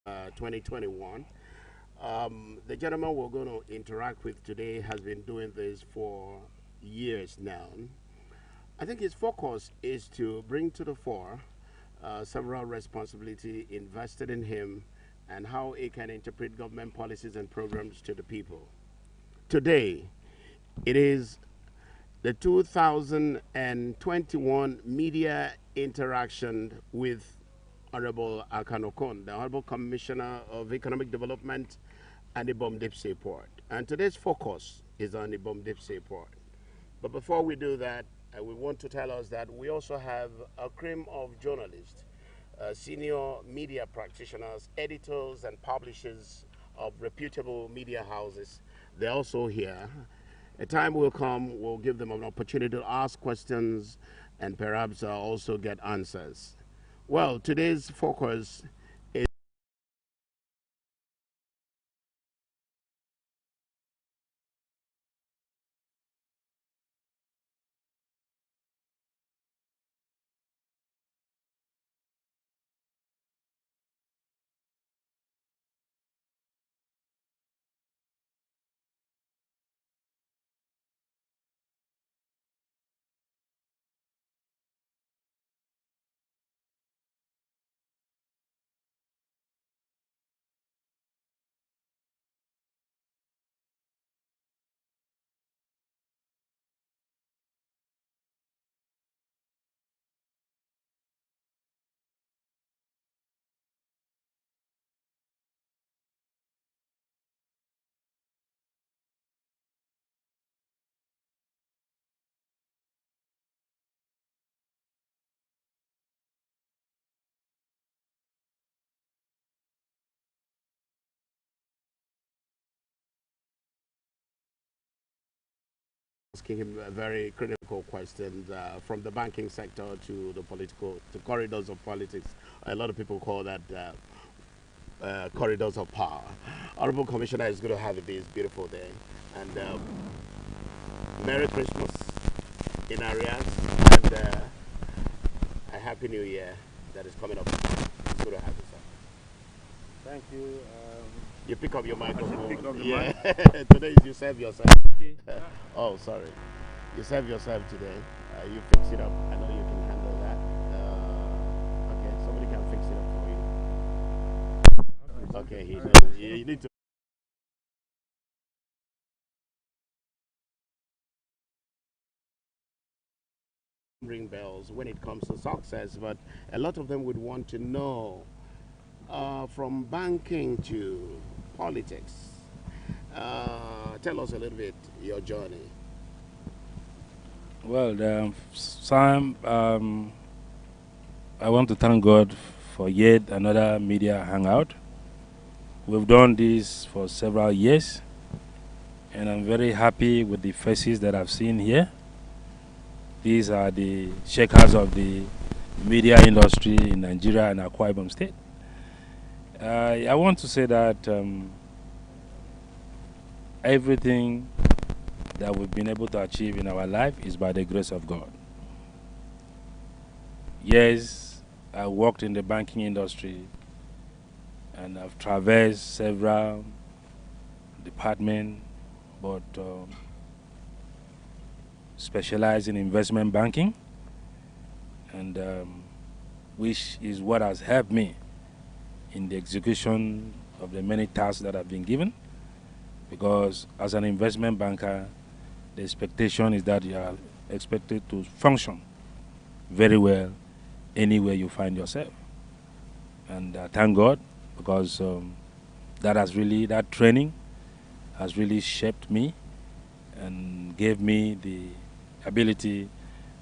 2021. The gentleman we're going to interact with today has been doing this for years now. I think his focus is to bring to the fore several responsibility invested in him and how he can interpret government policies and programs to the people. Today, it is the 2021 media interaction with Honorable Akan Okon, the Honorable Commissioner of Economic Development and Ibom SeaPort. And today's focus is on Ibom SeaPort. But before we do that, we want to tell us that we also have a cream of journalists, senior media practitioners, editors, and publishers of reputable media houses. They're also here. A time will come, we'll give them an opportunity to ask questions and perhaps also get answers. Well, today's focus is asking him a very critical questions from the banking sector to the political, to corridors of politics. A lot of people call that corridors of power. Honorable Commissioner, it's good to have you this beautiful day. And Merry Christmas in areas and a Happy New Year that is coming up. It's good to have you, sir. Thank you. You pick up your microphone. pick up the Yeah. Today is you serve yourself. Okay. Oh, sorry. You serve yourself today. You fix it up. I know you can handle that. Okay, somebody can fix it up for you. Okay, you need to ring bells when it comes to success, but a lot of them would want to know from banking to politics. Tell us a little bit your journey. Well, Sam, I want to thank God for yet another media hangout. We've done this for several years, and I'm very happy with the faces that I've seen here. These are the shakers of the media industry in Nigeria and Akwa Ibom State. I want to say that everything that we've been able to achieve in our life is by the grace of God. Yes, I worked in the banking industry and I've traversed several departments, but specialized in investment banking, and which is what has helped me in the execution of the many tasks that I've been given. Because as an investment banker, the expectation is that you are expected to function very well anywhere you find yourself. And thank God, because that training has really shaped me and gave me the ability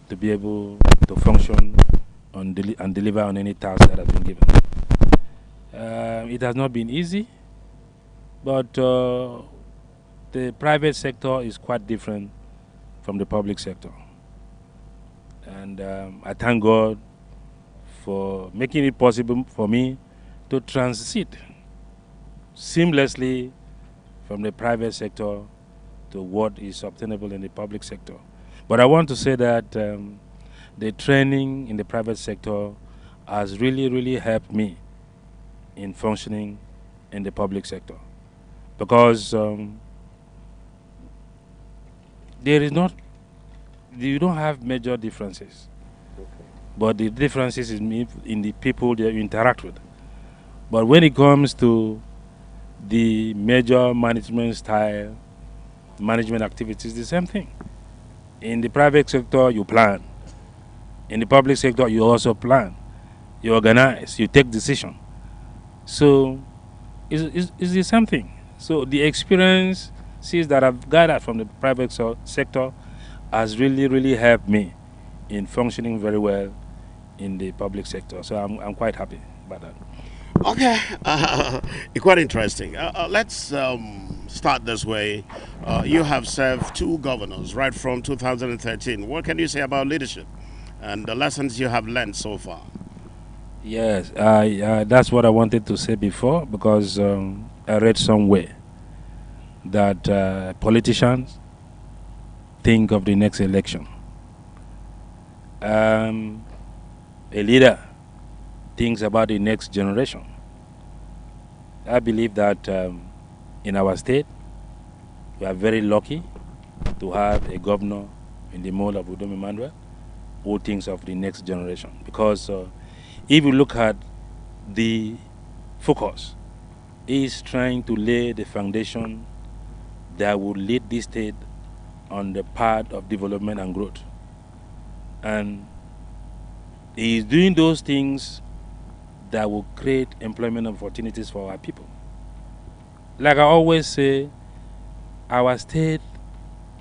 to be able to function and deliver on any task that has been given. It has not been easy, but the private sector is quite different from the public sector. And I thank God for making it possible for me to transit seamlessly from the private sector to what is obtainable in the public sector. But I want to say that the training in the private sector has really helped me in functioning in the public sector, because there is not, you don't have major differences, but the differences is in the people that you interact with. But when it comes to the major management style, management activities, the same thing. In the private sector, you plan. In the public sector, you also plan. You organize. You take decision. So it's the same thing. So the experiences that I've gathered from the private sector has really helped me in functioning very well in the public sector. So I'm quite happy about that. Okay, quite interesting. Let's start this way. You have served two governors right from 2013. What can you say about leadership and the lessons you have learned so far? Yes, that's what I wanted to say before, because I read somewhere that politicians think of the next election. Um, a leader thinks about the next generation. I believe that in our state, we are very lucky to have a governor in the mold of Udom Emmanuel who thinks of the next generation. Because if you look at the focus, he is trying to lay the foundation that will lead this state on the path of development and growth. And he is doing those things that will create employment opportunities for our people. Like I always say, our state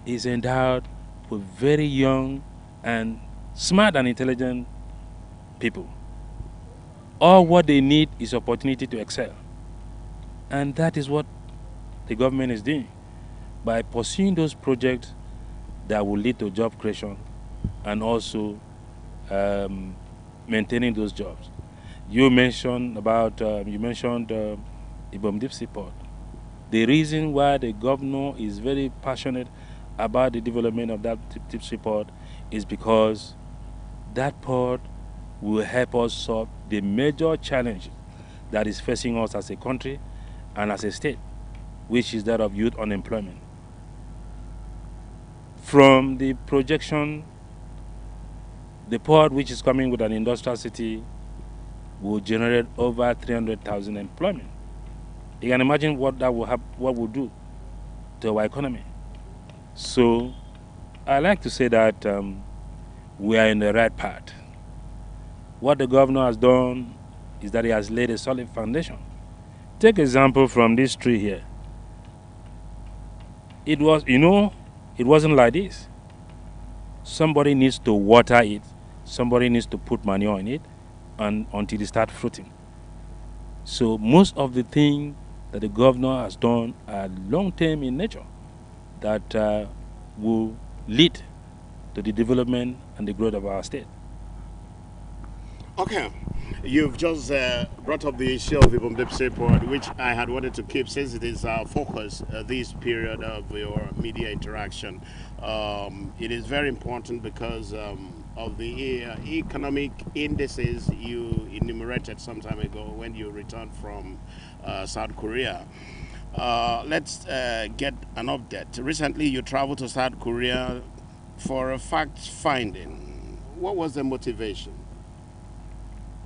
is endowed with very young and smart and intelligent people. All what they need is opportunity to excel. And that is what the government is doing by pursuing those projects that will lead to job creation and also maintaining those jobs. You mentioned Ibom SeaPort. The reason why the governor is very passionate about the development of that SeaPort is because that port will help us solve the major challenge that is facing us as a country and as a state, which is that of youth unemployment. From the projection, the port, which is coming with an industrial city, will generate over 300,000 employment. You can imagine what that will what will do to our economy. So I like to say that we are in the right path. What the governor has done is that he has laid a solid foundation. Take example from this tree here. It wasn't like this. Somebody needs to water it. Somebody needs to put manure in it, and until it starts fruiting. So most of the things that the governor has done are long-term in nature that will lead to the development and the growth of our state. Okay, you've just brought up the issue of Ibom SeaPort, which I had wanted to keep since it is our focus this period of your media interaction. It is very important because of the economic indices you enumerated some time ago when you returned from South Korea. Let's get an update. Recently, you traveled to South Korea for a fact finding. What was the motivation?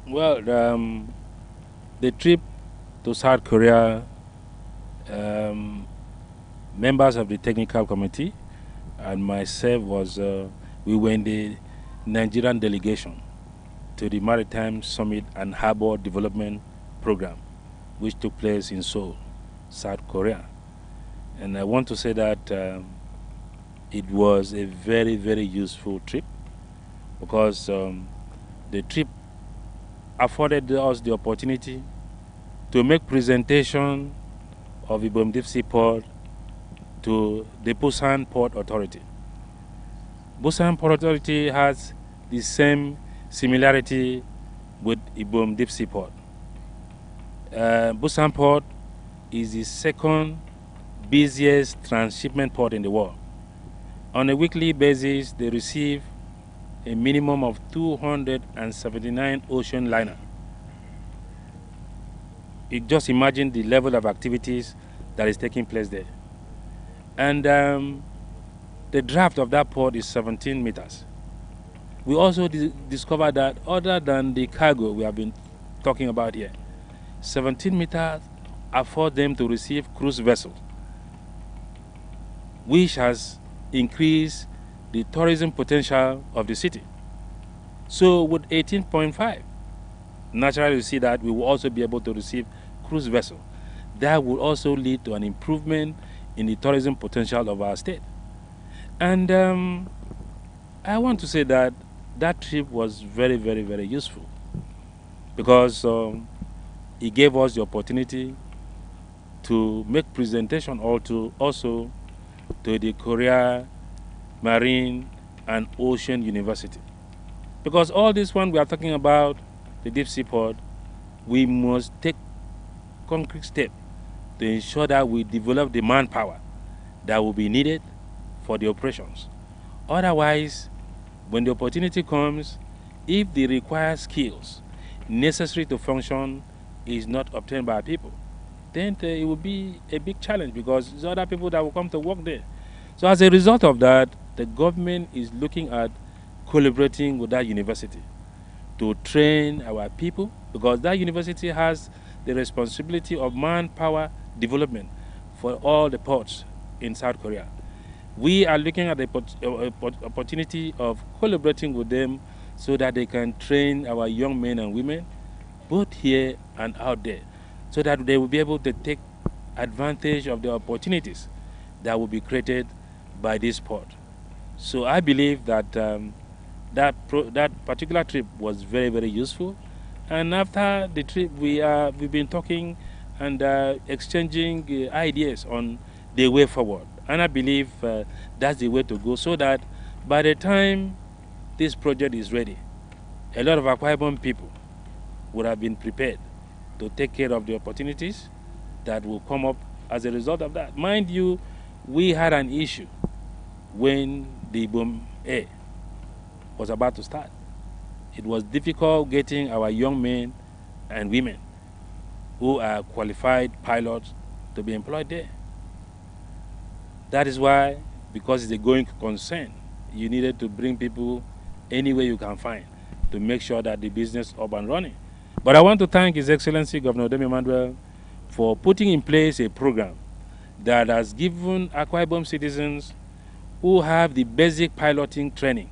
Well, the trip to South Korea, members of the technical committee and myself we were in the Nigerian delegation to the Maritime Summit and Harbor Development Program, which took place in Seoul, South Korea. And I want to say that it was a very useful trip, because the trip afforded us the opportunity to make presentation of Ibom SeaPort to the Busan Port Authority. Busan Port Authority has the same similarity with Ibom SeaPort. Busan Port is the second busiest transshipment port in the world. On a weekly basis, they receive a minimum of 279 ocean liners. you just imagine the level of activities that is taking place there. And the draft of that port is 17 meters. We also discovered that other than the cargo we have been talking about here, 17 meters afford them to receive cruise vessels, which has increased the tourism potential of the city. So with 18.5, naturally you see that we will also be able to receive cruise vessels. That will also lead to an improvement in the tourism potential of our state. And I want to say that that trip was very, very, very useful, because it gave us the opportunity to make presentation also to the Korea Marine and Ocean University. Because all this one we are talking about, the deep sea port, we must take concrete steps to ensure that we develop the manpower that will be needed for the operations. Otherwise, when the opportunity comes, if the required skills necessary to function is not obtained by people, then it will be a big challenge, because there's other people that will come to work there. So as a result of that, the government is looking at collaborating with that university to train our people, because that university has the responsibility of manpower development for all the ports in South Korea. We are looking at the opportunity of collaborating with them so that they can train our young men and women, both here and out there, so that they will be able to take advantage of the opportunities that will be created by this port. So I believe that that particular trip was very, very useful. And after the trip, we've been talking and exchanging ideas on the way forward. And I believe that's the way to go, so that by the time this project is ready, a lot of Akwa Ibom people would have been prepared to take care of the opportunities that will come up as a result of that. Mind you, we had an issue when the Ibom A was about to start. It was difficult getting our young men and women who are qualified pilots to be employed there. That is why, because it's a going concern, you needed to bring people any way you can find to make sure that the business is up and running. But I want to thank His Excellency Governor Demi Manuel for putting in place a program that has given Akwa Ibom citizens who have the basic piloting training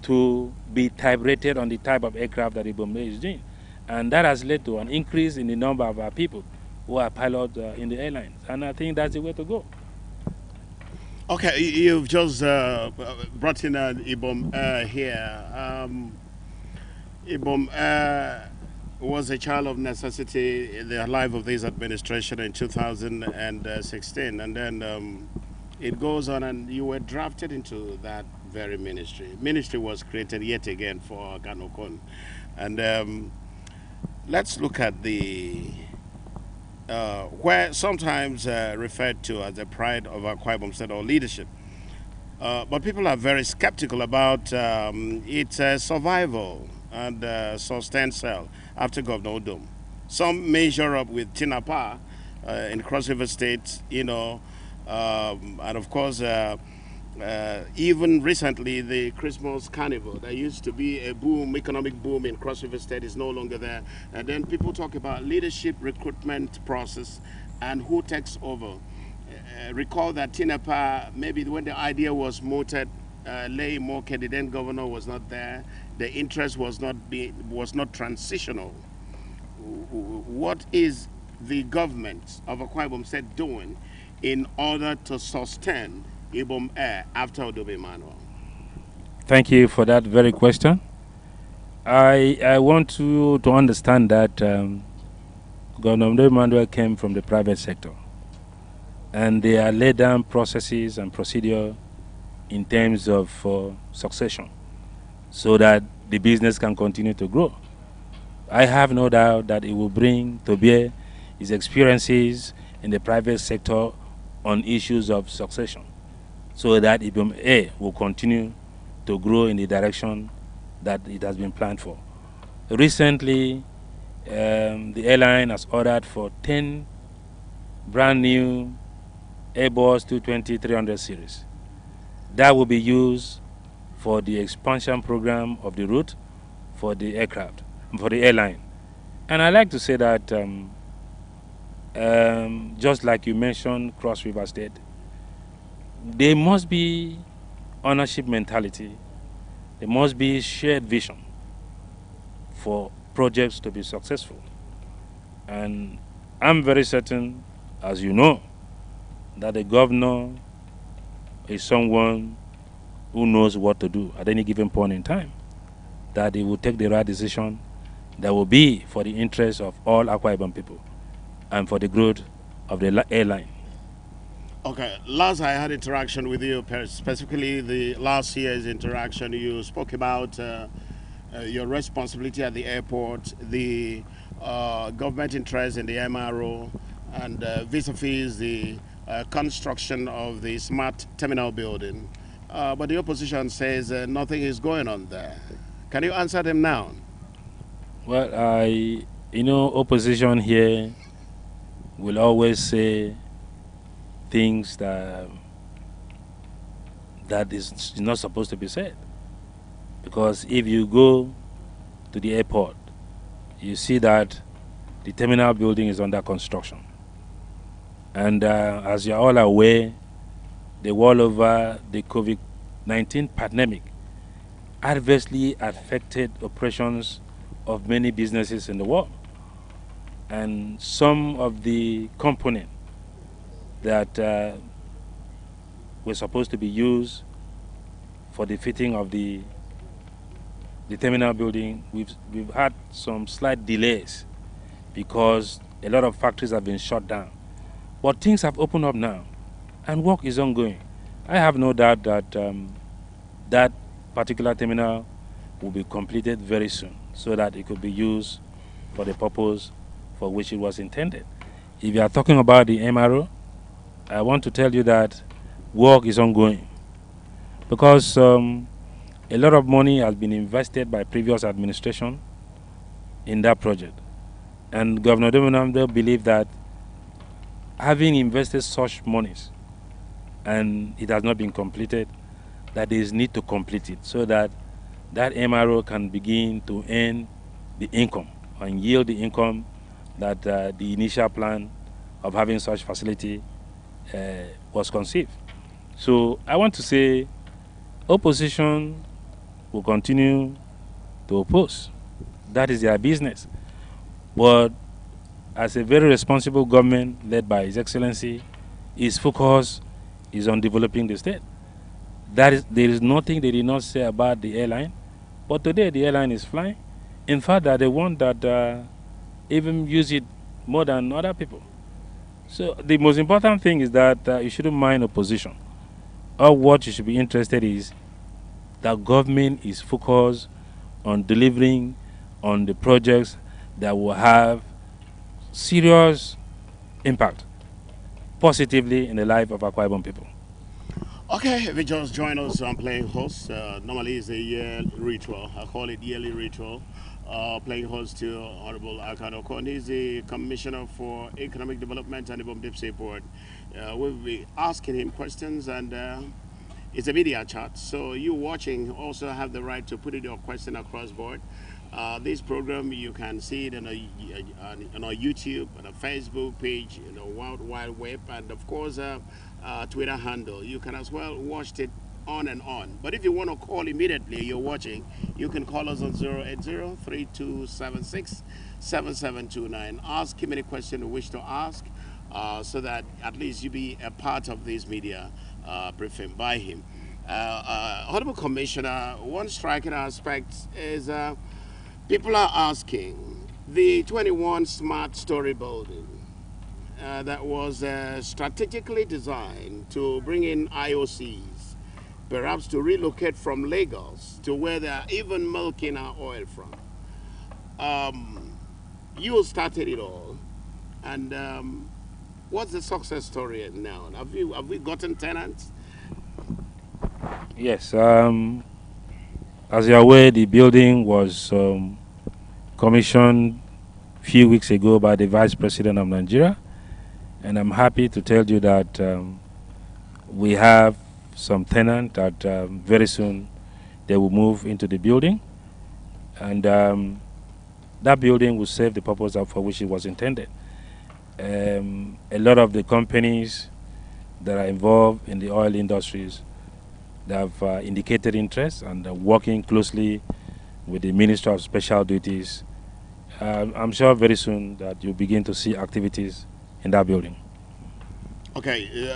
to be type rated on the type of aircraft that Ibom is doing. And that has led to an increase in the number of our people who are pilots in the airlines. And I think that's the way to go. Okay, you've just brought in Ibom here. Ibom was a child of necessity in the life of this administration in 2016, and then it goes on, and you were drafted into that very ministry. Ministry was created yet again for Akan Okon, and let's look at the where sometimes referred to as the pride of Akwa Ibom State or leadership. But people are very skeptical about its survival and substantial after Governor Odom. Some measure up with Tinapa in Cross River State, and of course, even recently, the Christmas Carnival, there used to be a boom, economic boom in Cross River State, is no longer there. And then people talk about leadership recruitment process and who takes over. Recall that Tinapa, maybe when the idea was mooted, Lay Moke, the then governor, was not there. The interest was not transitional. What is the government of Akwa Ibom State doing in order to sustain Ibom Air after Odom Emmanuel? Thank you for that very question. I want you to understand that Governor Odom Emmanuel came from the private sector, and they are laid down processes and procedure in terms of succession, so that the business can continue to grow. I have no doubt that it will bring to bear his experiences in the private sector on issues of succession, so that Ibom A will continue to grow in the direction that it has been planned for. Recently, The airline has ordered for 10 brand new Airbus 220-300 series. That will be used for the expansion program of the route for the aircraft, for the airline. And I like to say that just like you mentioned, Cross River State, there must be ownership mentality. There must be shared vision for projects to be successful. And I'm very certain, as you know, that the governor is someone who knows what to do at any given point in time, that he will take the right decision that will be for the interest of all Akwa Ibom people and for the growth of the airline. Okay, last I had interaction with you, specifically the last year's interaction, you spoke about your responsibility at the airport, the government interest in the MRO, and vis-a-vis the construction of the smart terminal building. But the opposition says nothing is going on there. Can you answer them now? Well, opposition here will always say things that is not supposed to be said. Because if you go to the airport, you see that the terminal building is under construction. And as you're all aware, the world over the COVID-19 pandemic adversely affected operations of many businesses in the world. And some of the components that were supposed to be used for the fitting of the terminal building, we've had some slight delays because a lot of factories have been shut down. But things have opened up now, and work is ongoing. I have no doubt that that particular terminal will be completed very soon, so that it could be used for the purpose for which it was intended. If you are talking about the MRO, I want to tell you that work is ongoing because a lot of money has been invested by previous administration in that project. And Governor Dominamdo believed that having invested such monies and it has not been completed, that there is need to complete it so that that MRO can begin to earn the income and yield the income that the initial plan of having such facility was conceived. So I want to say opposition will continue to oppose. That is their business. But as a very responsible government led by His Excellency, his focus is on developing the state. There is nothing they did not say about the airline, but today the airline is flying. In fact, that they want that even use it more than other people. So the most important thing is that you shouldn't mind opposition. Or what you should be interested is that government is focused on delivering on the projects that will have serious impact positively in the life of Akwa Ibom people. Okay, if you just join us, I'm playing host. Normally it's a year ritual. I call it yearly ritual. Playing host to Honorable Akan Okon. He's the Commissioner for Economic Development and Ibom SeaPort. We'll be asking him questions, and it's a media chat. So you watching also have the right to put in your question across board. This program, you can see it on our YouTube, on our Facebook page, World Wide Web, and of course, Twitter handle. You can as well watch it on and on. But if you want to call immediately, you're watching, you can call us on 080-3276-7729. Ask him any question you wish to ask, so that at least you be a part of this media briefing by him. Honorable Commissioner, one striking aspect is people are asking the 21 smart story building that was strategically designed to bring in IOCs, perhaps to relocate from Lagos to where they are even milking our oil from. You started it all, and what's the success story now? Have we gotten tenants? Yes, as you're aware, the building was commissioned few weeks ago by the Vice President of Nigeria, and I'm happy to tell you that we have some tenant that very soon they will move into the building, and that building will serve the purpose for which it was intended. A lot of the companies that are involved in the oil industries, they have indicated interest and are working closely with the Minister of Special Duties. I'm sure very soon that you'll begin to see activities in that building. Okay,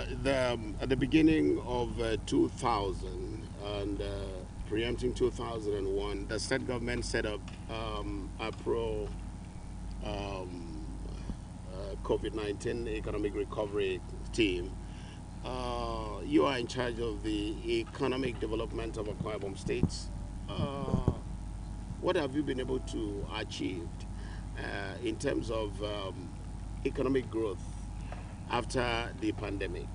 at the beginning of 2000 and preempting 2001, the state government set up a pro COVID-19 economic recovery team. You are in charge of the economic development of Akwa Ibom State. What have you been able to achieve in terms of economic growth after the pandemic?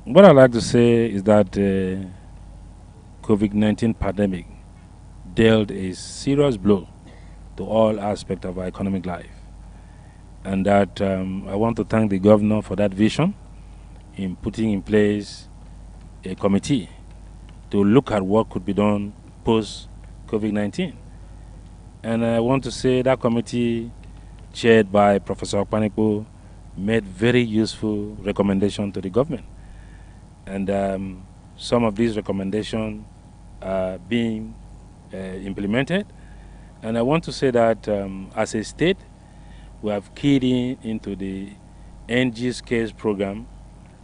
What I'd like to say is that the COVID-19 pandemic dealt a serious blow to all aspects of our economic life. And that I want to thank the governor for that vision in putting in place a committee to look at what could be done post-COVID-19. And I want to say that committee, chaired by Professor Okon, made very useful recommendations to the government. And some of these recommendations are being implemented. And I want to say that as a state, we have keyed into the NG Scales program,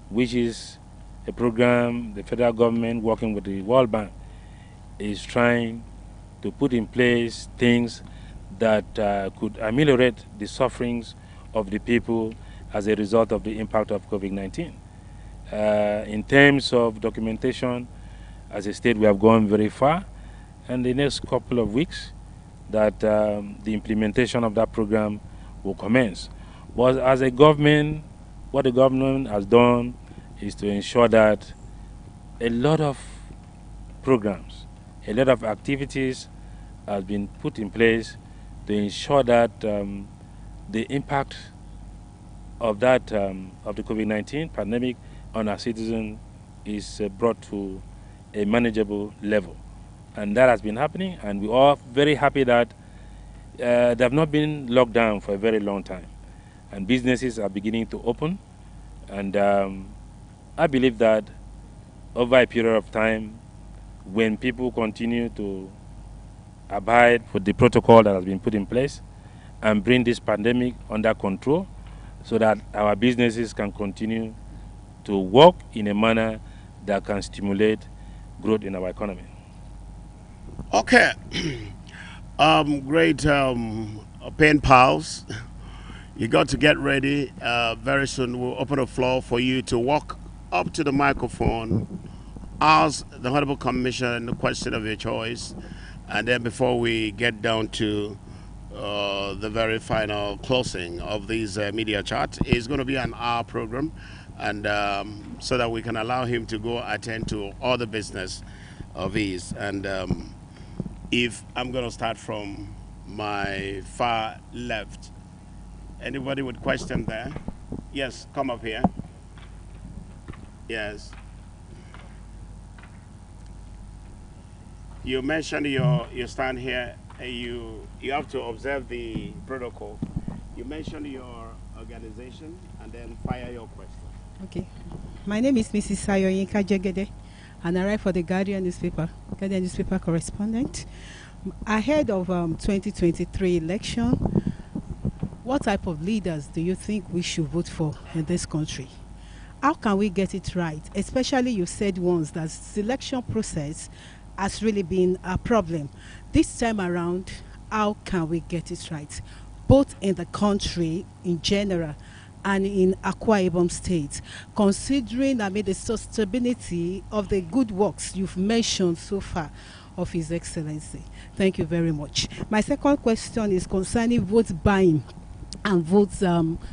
which is a program the federal government working with the World Bank is trying to put in place things that could ameliorate the sufferings of the people as a result of the impact of COVID-19. In terms of documentation, as a state, we have gone very far, and the next couple of weeks that the implementation of that program will commence. But as a government, what the government has done is to ensure that a lot of programs, a lot of activities have been put in place to ensure that the impact of that of the COVID-19 pandemic on our citizens is brought to a manageable level, and that has been happening. And we are very happy that they have not been locked down for a very long time, and businesses are beginning to open. And I believe that over a period of time, when people continue to abide with the protocol that has been put in place and bring this pandemic under control so that our businesses can continue to work in a manner that can stimulate growth in our economy. Okay. Great pen pals. You got to get ready. Very soon we'll open the floor for you to walk up to the microphone, ask the Honorable Commissioner the question of your choice, and then before we get down to the very final closing of this media chat, it's going to be an hour program, and so that we can allow him to go attend to all the business of his. And if I'm going to start from my far left, anybody with question there? Yes, come up here. Yes. You mentioned you stand here and you have to observe the protocol. You mentioned your organization and then fire your question. Okay. My name is Mrs. Sayoyinka Jegede, and I write for the Guardian newspaper correspondent. Ahead of 2023 election, what type of leaders do you think we should vote for in this country? How can we get it right? Especially you said once that selection process has really been a problem. This time around, how can we get it right? Both in the country in general and in Akwa Ibom State, considering the sustainability of the good works you've mentioned so far of His Excellency. Thank you very much. My second question is concerning vote buying and vote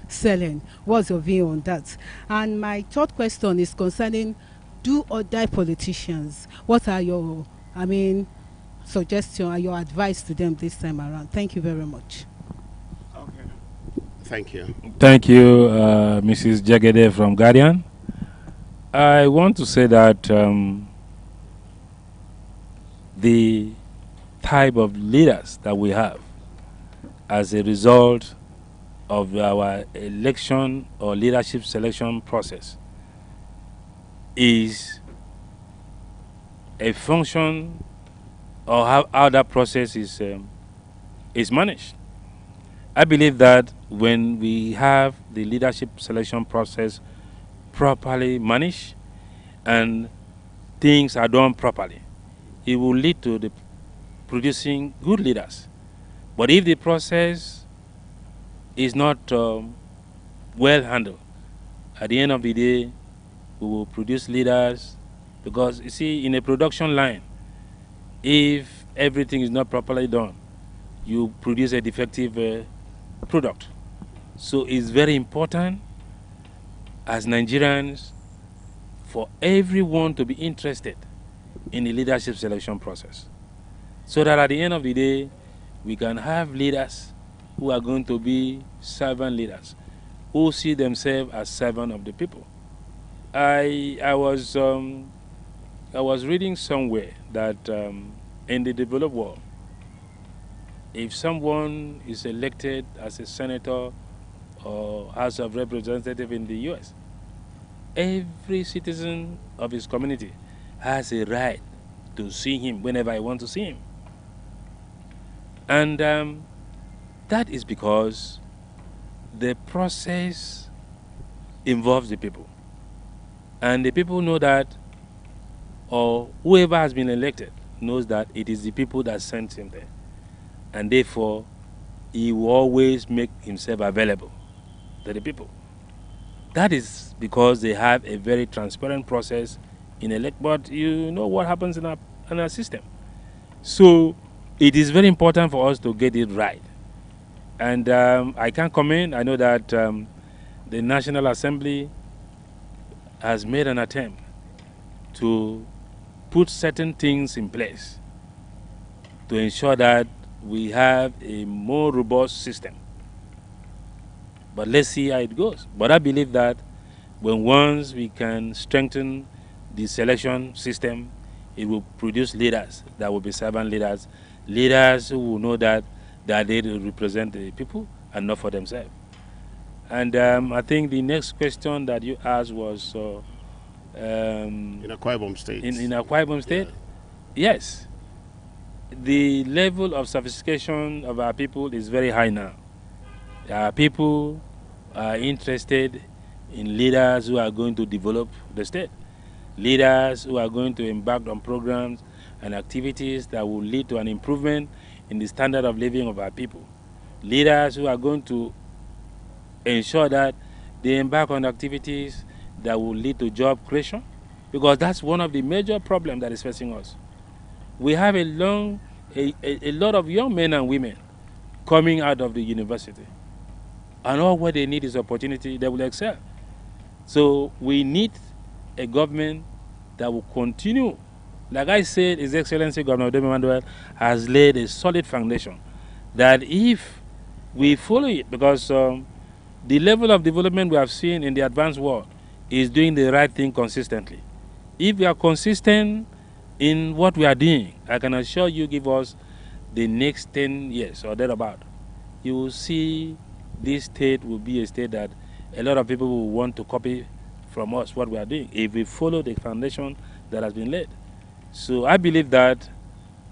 selling. What's your view on that? And my third question is concerning do or die politicians. What are your, suggestion and your advice to them this time around. Thank you very much. Okay. Thank you. Thank you, Mrs. Jagede from Guardian. I want to say that the type of leaders that we have as a result of our election or leadership selection process is a function of how that process is managed. I believe that when we have the leadership selection process properly managed and things are done properly, it will lead to the producing good leaders. But if the process is not well handled, at the end of the day, we will produce leaders, because you see, in a production line, if everything is not properly done, you produce a defective product. So it's very important as Nigerians for everyone to be interested in the leadership selection process, so that at the end of the day, we can have leaders who are going to be servant leaders, who see themselves as servant of the people. I was reading somewhere that in the developed world, if someone is elected as a senator or House of Representative in the U.S., every citizen of his community has a right to see him whenever I want to see him. And that is because the process involves the people. And the people know that, or whoever has been elected knows that it is the people that sent him there. And therefore, he will always make himself available to the people. That is because they have a very transparent process in elect. But you know what happens in our system. So it is very important for us to get it right. And I can comment. I know that the National Assembly has made an attempt to put certain things in place to ensure that we have a more robust system. But let's see how it goes. But I believe that once we can strengthen the selection system, it will produce leaders that will be servant leaders, leaders who will know that they are there to represent the people and not for themselves. And I think the next question that you asked was In Akwa Ibom State. in Akwa Ibom State. Yes, the level of sophistication of our people is very high now. Our people are interested in leaders who are going to develop the state, leaders who are going to embark on programs and activities that will lead to an improvement in the standard of living of our people, leaders who are going to ensure that they embark on activities that will lead to job creation, because that's one of the major problems that is facing us. We have a lot of young men and women coming out of the university, and all what they need is opportunity. They will excel. So we need a government that will continue. Like I said, His Excellency Governor Demi Manuel has laid a solid foundation that if we follow it, because the level of development we have seen in the advanced world is doing the right thing consistently. If we are consistent in what we are doing, I can assure you, give us the next 10 years or thereabout, you will see this state will be a state that a lot of people will want to copy from us what we are doing if we follow the foundation that has been laid. So I believe that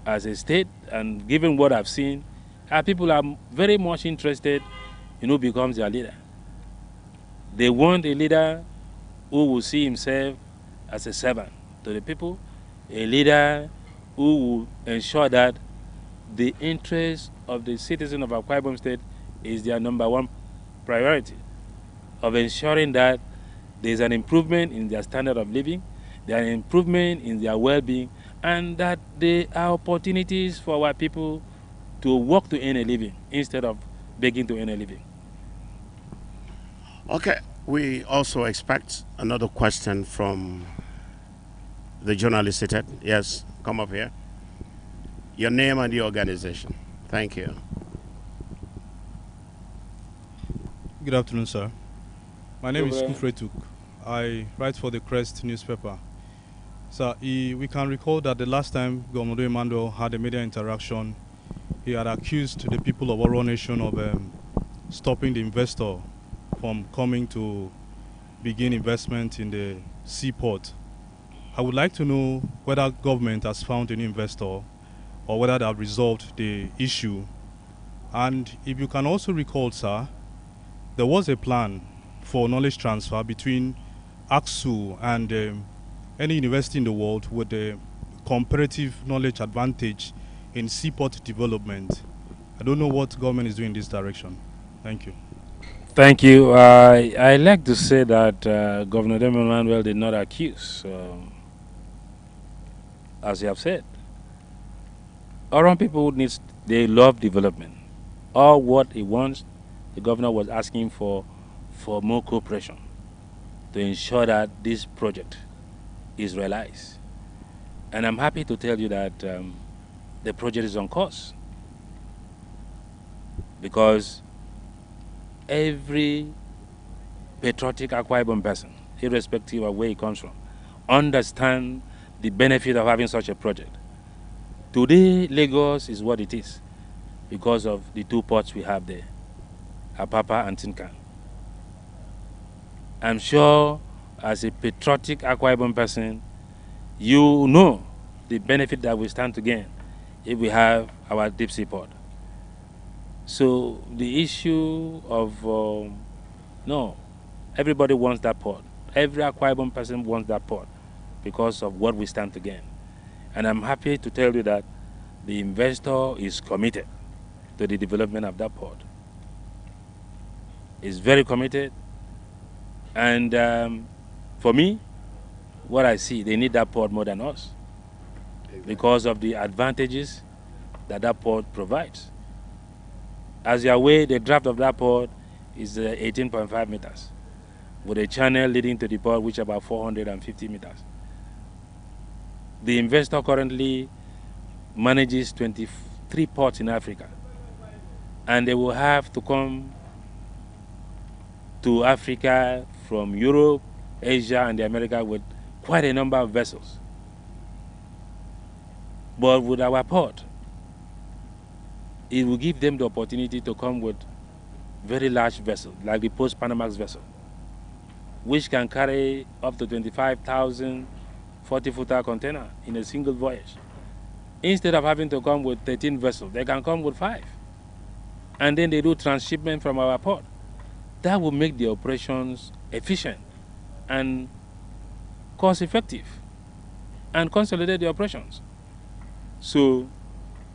as a state, and given what I've seen, our people are very much interested in who becomes their leader. They want a leader who will see himself as a servant to the people, a leader who will ensure that the interest of the citizen of Akwa Ibom State is their number one priority, of ensuring that there's an improvement in their standard of living, there's an improvement in their well-being, and that there are opportunities for our people to work to earn a living instead of begging to earn a living. Okay, we also expect another question from the journalist seated. Yes, come up here. Your name and the organization. Thank you. Good afternoon, sir. My name is Good. Kufretuk. I write for the Crest newspaper. Sir, we can recall that the last time Governor Emmanuel had a media interaction, he had accused the people of Oro Nation of stopping the investor from coming to begin investment in the SeaPort. I would like to know whether government has found an investor or whether they have resolved the issue. And if you can also recall, sir, there was a plan for knowledge transfer between AXU and any university in the world with a comparative knowledge advantage in seaport development. I don't know what government is doing in this direction. Thank you. Thank you. I like to say that Governor Emmanuel did not accuse, as you have said. Oron people they love development. All what he wants, the governor was asking for more cooperation to ensure that this project is realized. And I'm happy to tell you that the project is on course, because every patriotic Akwa Ibom person, irrespective of where he comes from, understand the benefit of having such a project. Today, Lagos is what it is because of the two ports we have there, Apapa and Tinkan. I'm sure as a patriotic Akwa Ibom person, you know the benefit that we stand to gain if we have our deep sea port. So the issue of, no, everybody wants that port. Every Akwa Ibom person wants that port because of what we stand to gain. And I'm happy to tell you that the investor is committed to the development of that port. Is very committed. And for me, what I see, they need that port more than us because of the advantages that that port provides. As you are aware, the draft of that port is 18.5 meters with a channel leading to the port which is about 450 meters. The investor currently manages 23 ports in Africa, and they will have to come to Africa from Europe, Asia, and the America with quite a number of vessels. But with our port, it will give them the opportunity to come with very large vessels, like the post-Panamax vessel, which can carry up to 25,000 40-footer container in a single voyage. Instead of having to come with 13 vessels, they can come with 5. And then they do transshipment from our port. That will make the operations efficient and cost-effective and consolidate the operations. So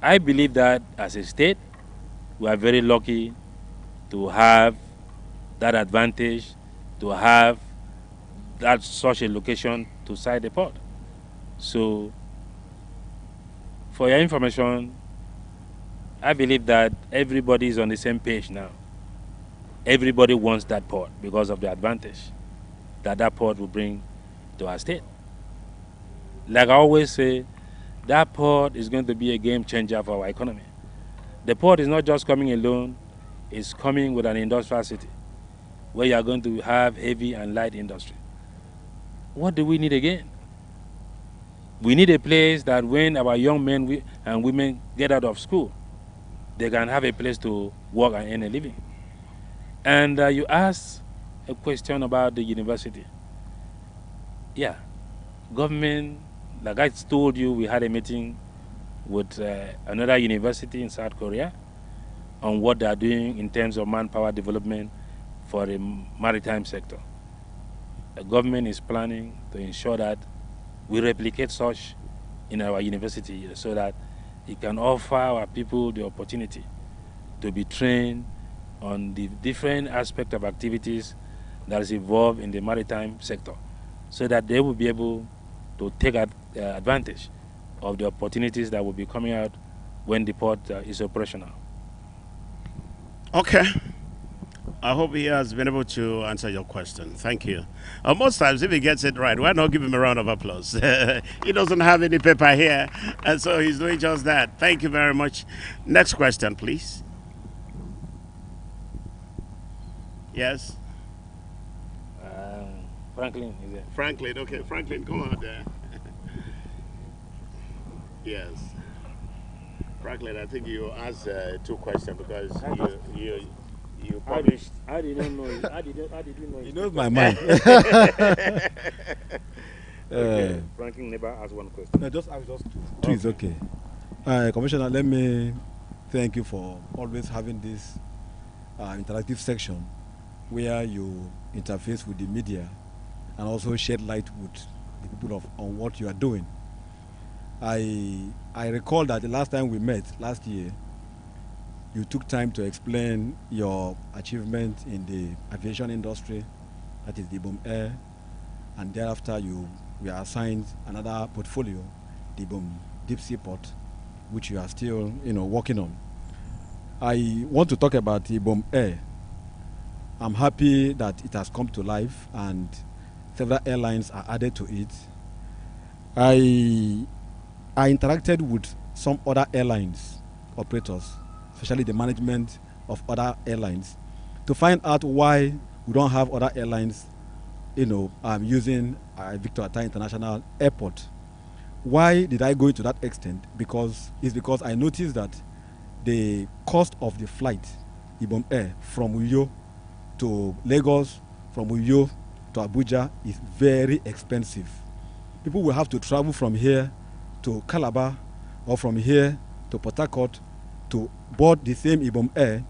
I believe that as a state, we are very lucky to have that advantage, to have that such a location to site the port. So for your information, I believe that everybody is on the same page now. Everybody wants that port because of the advantage that that port will bring to our state. Like I always say, that port is going to be a game changer for our economy. The port is not just coming alone, it's coming with an industrial city where you are going to have heavy and light industry. What do we need again? We need a place that when our young men and women get out of school, they can have a place to work and earn a living. And you asked a question about the university. Yeah, government, like I told you, we had a meeting with another university in South Korea on what they are doing in terms of manpower development for the maritime sector. The government is planning to ensure that we replicate such in our university so that it can offer our people the opportunity to be trained on the different aspects of activities that is involved in the maritime sector, so that they will be able to take advantage of the opportunities that will be coming out when the port is operational. Okay. I hope he has been able to answer your question. Thank you. Most times, if he gets it right, why not give him a round of applause? He doesn't have any paper here, and so he's doing just that. Thank you very much. Next question, please. Yes, Franklin, is it? Franklin. Okay, Franklin, go on there. Yes, Franklin. I think you asked two questions because you published. I didn't know. How did you know? He knows my mind. Okay. Franklin never asked one question. No, just ask just two. Two is okay. Commissioner, let me thank you for always having this interactive section where you interface with the media and also shed light with the people on what you are doing. I recall that the last time we met last year, you took time to explain your achievement in the aviation industry, that is the Ibom Air, and thereafter you were assigned another portfolio, the Ibom Deep SeaPort, which you are still, working on. I want to talk about the Ibom Air. I'm happy that it has come to life and several airlines are added to it. I interacted with some other airlines operators, especially the management of other airlines, to find out why we don't have other airlines, using Victor Atta International Airport. Why did I go into that extent? Because I noticed that the cost of the flight, Ibom Air, from Uyo to Lagos, from Uyo to Abuja, is very expensive. People will have to travel from here to Calabar or from here to Port Harcourt to board the same Ibom Air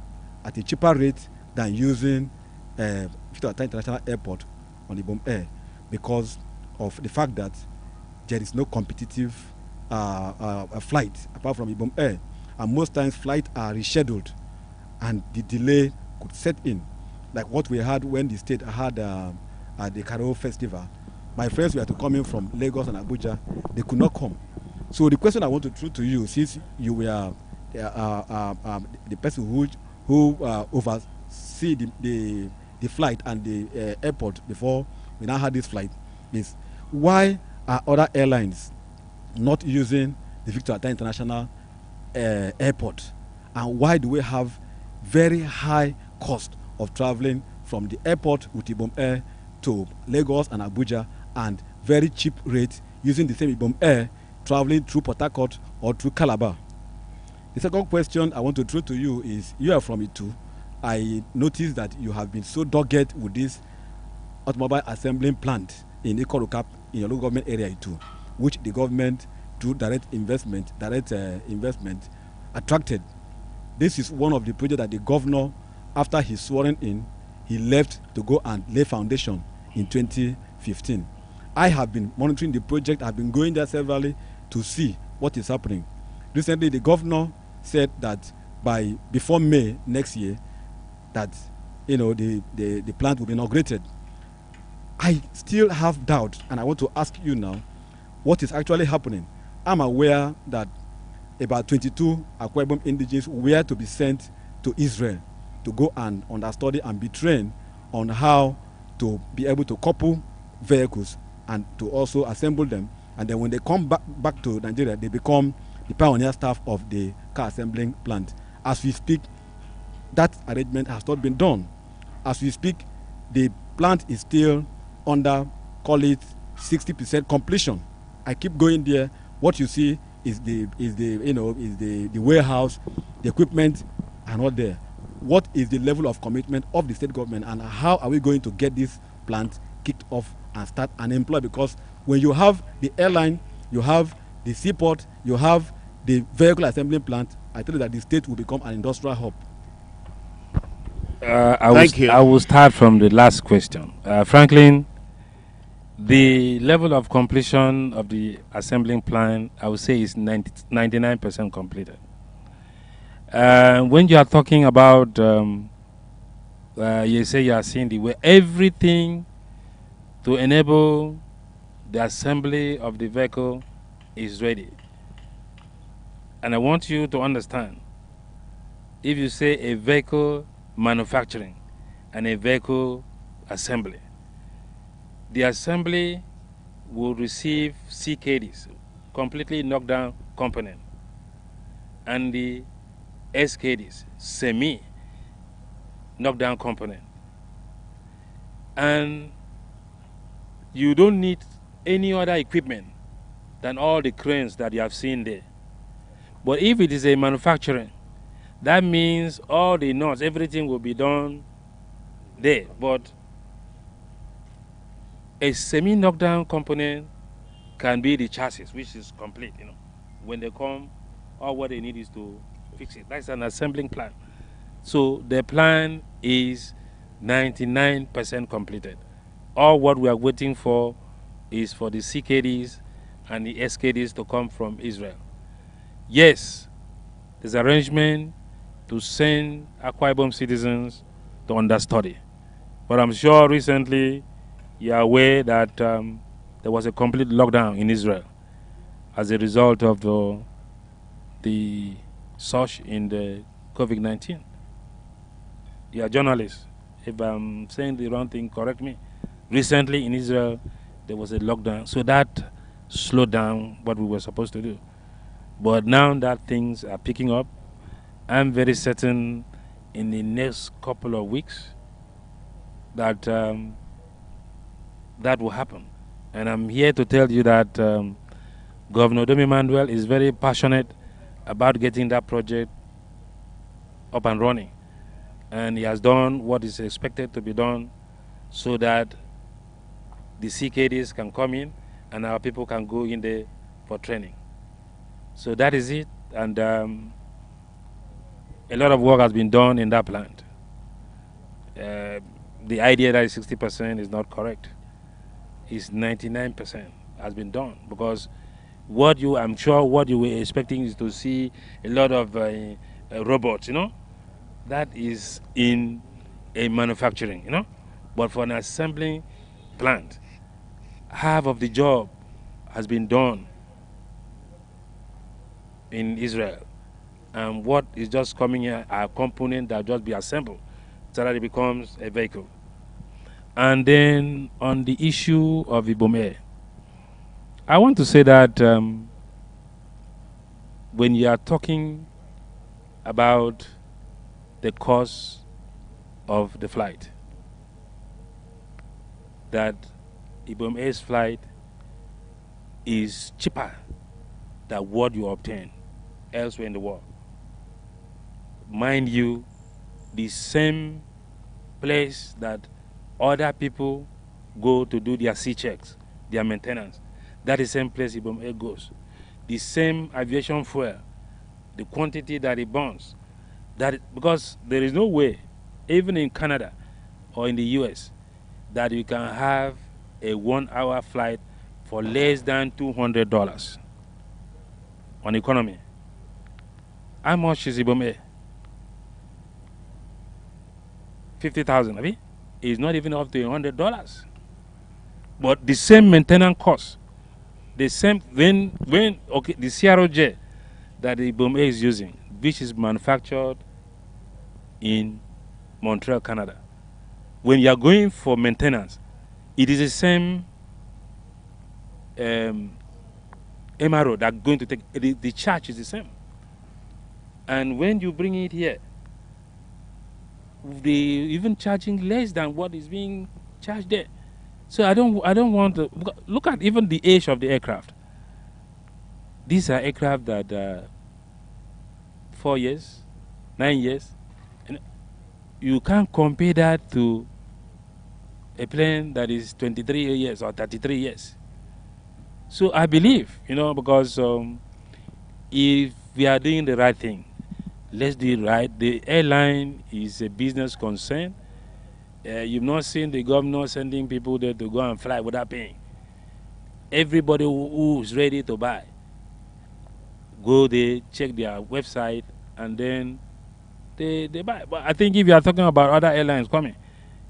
at a cheaper rate than using Victor Atta International Airport on Ibom Air, because of the fact that there is no competitive flight apart from Ibom Air, and most times flights are rescheduled and the delay could set in, like what we had when the state had the Karo Festival. My friends were to come in from Lagos and Abuja, they could not come. So the question I want to throw to you, since you were the person who oversee the flight and the airport before we now had this flight, is why are other airlines not using the Victor Atta International Airport, and why do we have very high cost of traveling from the airport with Ibom Air to Lagos and Abuja, and very cheap rate using the same Ibom Air traveling through Port Harcourt or through Calabar? The second question I want to throw to you is, you are from Itu. I noticed that you have been so dogged with this automobile assembling plant in Ikorukap in your local government area Itu, which the government through direct investment attracted. This is one of the projects that the governor, after he sworn in, he left to go and lay foundation in 2015. I have been monitoring the project. I've been going there severally to see what is happening. Recently, the governor said that before May next year, that the plant will be inaugurated. I still have doubt, and I want to ask you now, what is actually happening? I'm aware that about 22 Akwa Ibom indigenes were to be sent to Israel to go and understudy and be trained on how to be able to couple vehicles and to also assemble them. And then when they come back to Nigeria, they become the pioneer staff of the car assembling plant. As we speak, that arrangement has not been done. As we speak, the plant is still under, call it 60% completion. I keep going there. What you see is the warehouse, the equipment are not there. What is the level of commitment of the state government, and how are we going to get this plant kicked off and start and employ? Because when you have the airline, you have the SeaPort, you have the vehicle assembling plant, I tell you that the state will become an industrial hub. I will start from the last question. Franklin, the level of completion of the assembling plant, I would say, is 99% completed. When you are talking about, you say you are seeing the way everything to enable the assembly of the vehicle is ready. And I want you to understand, if you say a vehicle manufacturing, and a vehicle assembly. The assembly will receive CKDs, completely knocked down component, and the SKDs, semi knocked down component. And you don't need any other equipment than all the cranes that you have seen there. But if it is a manufacturing, that means all the knots, everything will be done there. But a semi-knockdown component can be the chassis, which is complete. When they come, all what they need is to fix it. That's an assembling plan. So the plan is 99% completed. All what we are waiting for is for the CKDs and the SKDs to come from Israel. Yes, there's arrangement to send Akwa Ibom citizens to understudy. But I'm sure recently you are aware that there was a complete lockdown in Israel as a result of the surge in the COVID-19. You are journalists. If I'm saying the wrong thing, correct me. Recently in Israel, there was a lockdown. So that slowed down what we were supposed to do. But now that things are picking up, I'm very certain in the next couple of weeks that that will happen. And I'm here to tell you that Governor Domi Manuel is very passionate about getting that project up and running. And he has done what is expected to be done so that the CKDs can come in and our people can go in there for training. So that is it. And a lot of work has been done in that plant. The idea that 60% is not correct. It's 99% has been done, because I'm sure what you were expecting is to see a lot of robots, that is in a manufacturing, but for an assembling plant, half of the job has been done in Israel, and what is just coming here are components that just be assembled so that it becomes a vehicle. And then on the issue of Ibom, I want to say that when you are talking about the cost of the flight, that Ibom Air's flight is cheaper than what you obtain elsewhere in the world. Mind you, the same place that other people go to do their sea checks, their maintenance, that is the same place Ibom Air goes. The same aviation fuel, the quantity that it burns, because there is no way, even in Canada or in the US, that you can have a 1-hour flight for less than $200 on economy. How much is Ibom Air? 50,000, abi? It's not even up to $100. But the same maintenance cost, the same the CROJ that the Ibom Air is using, which is manufactured in Montreal, Canada. When you are going for maintenance, it is the same MRO that going to take, the charge is the same. And when you bring it here, they even charging less than what is being charged there. So I don't want to look at even the age of the aircraft. These are aircraft that 4 years, 9 years, and you can't compare that to a plane that is 23 years or 33 years. So I believe, because if we are doing the right thing, let's do it right. The airline is a business concern. You've not seen the governor sending people there to go and fly without paying. Everybody who is ready to buy, go there, check their website, and then they buy. But I think if you are talking about other airlines coming,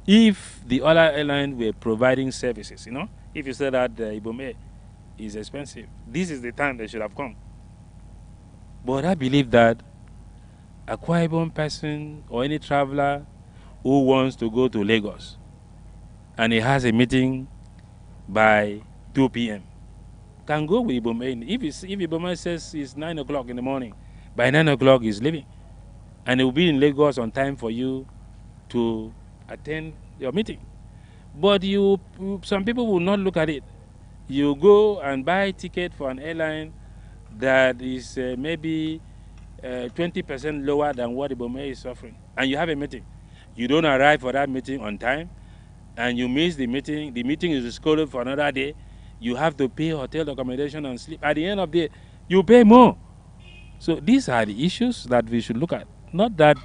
if the other airlines were providing services, if you said that Ibom Air is expensive, this is the time they should have come. But I believe that Akwa Ibom person or any traveler who wants to go to Lagos and he has a meeting by 2 p.m. can go with Ibom. If Ibom says it's 9 o'clock in the morning, by 9 o'clock he's leaving. And he will be in Lagos on time for you to attend your meeting. But some people will not look at it. You go and buy a ticket for an airline that is maybe 20% lower than what Ibom is offering, and you have a meeting. You don't arrive for that meeting on time, and you miss the meeting. The meeting is scheduled for another day. You have to pay hotel accommodation and sleep. At the end of the day, you pay more. So these are the issues that we should look at. Not that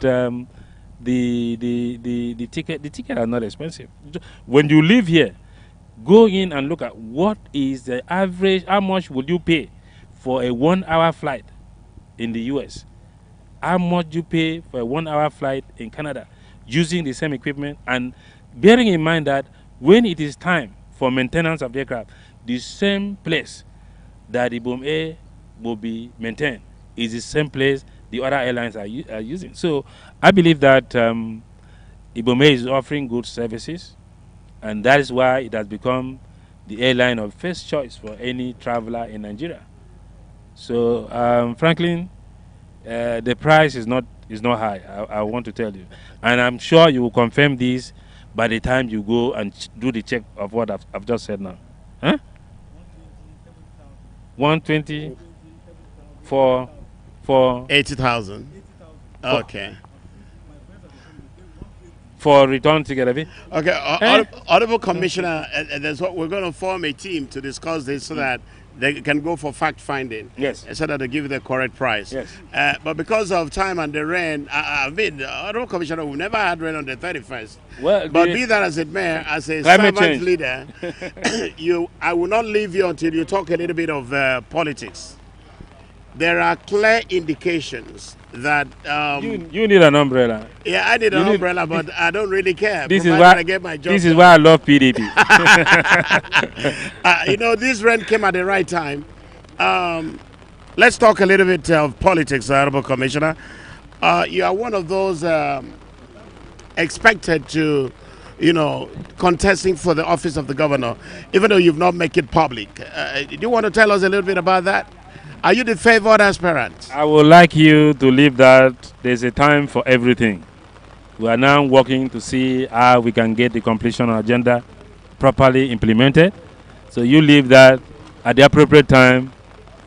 the ticket are not expensive. When you live here, go in and look at what is the average. How much would you pay for a 1-hour flight in the US? How much do you pay for a 1-hour flight in Canada using the same equipment? And bearing in mind that when it is time for maintenance of the aircraft, the same place that Ibom Air will be maintained is the same place the other airlines are using. So I believe that Ibom Air is offering good services, and that is why it has become the airline of first choice for any traveler in Nigeria. So Franklin, the price is not high. I want to tell you, and I'm sure you will confirm this by the time you go and do the check of what I've just said now. Huh? 120 for 80,000. Okay. For return ticket, have you? Okay, Honorable Commissioner, that's what we're going to form a team to discuss this so that they can go for fact finding. Yes. So that they give the correct price. Yes. But because of time and the rain, Honorable Commissioner, we've never had rain on the 31st. Well, but be that as it may, as a climate servant change leader, I will not leave you until you talk a little bit of politics. There are clear indications that you need an umbrella. Yeah, I need an umbrella, but I don't really care. This is why I get my job. This is why I love PDP. This rain came at the right time. Let's talk a little bit of politics, Honorable Commissioner. You are one of those expected to, contesting for the office of the governor, even though you've not made it public. Do you want to tell us a little bit about that? Are you the favored aspirant? I would like you to leave that there's a time for everything. We are now working to see how we can get the completion agenda properly implemented. So you leave that at the appropriate time,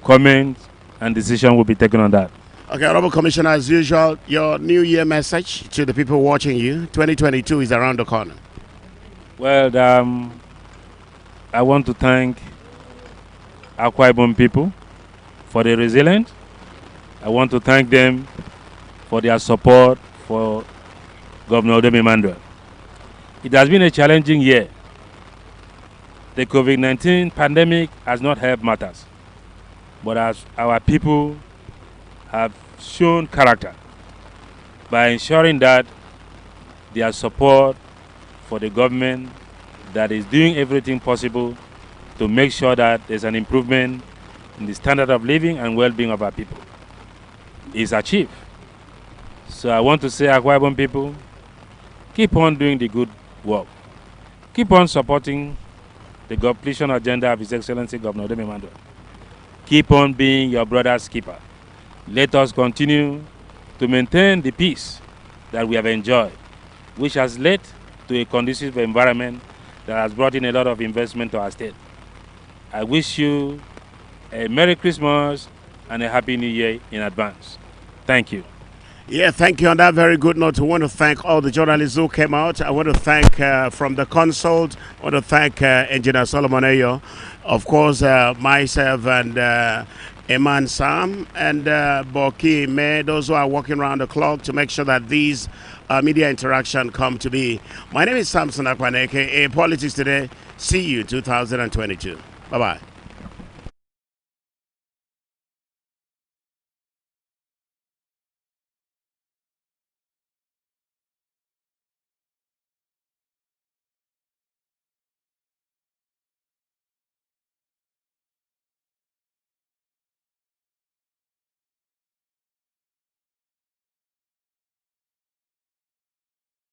comment and decision will be taken on that. Okay, Honorable Commissioner, as usual, your New Year message to the people watching you. 2022 is around the corner. Well, I want to thank Akwa Ibom people for the resilience. I want to thank them for their support for Governor Odom Emmanuel. It has been a challenging year. The COVID-19 pandemic has not helped matters, but as our people have shown character by ensuring that their support for the government that is doing everything possible to make sure that there's an improvement in the standard of living and well-being of our people is achieved. So I want to say, Akwa Ibom people, keep on doing the good work. Keep on supporting the completion agenda of His Excellency Governor Odom Emmanuel. Keep on being your brother's keeper. Let us continue to maintain the peace that we have enjoyed, which has led to a conducive environment that has brought in a lot of investment to our state. I wish you a Merry Christmas and a Happy New Year in advance. Thank you. Yeah, thank you. On that very good note, I want to thank all the journalists who came out. I want to thank from the consult, I want to thank Engineer Solomon Ayo, of course, myself and Eman Sam and Boki May, those who are working around the clock to make sure that these media interaction come to be. My name is Samson Akwaneke, Politics Today. See you 2022. Bye-bye.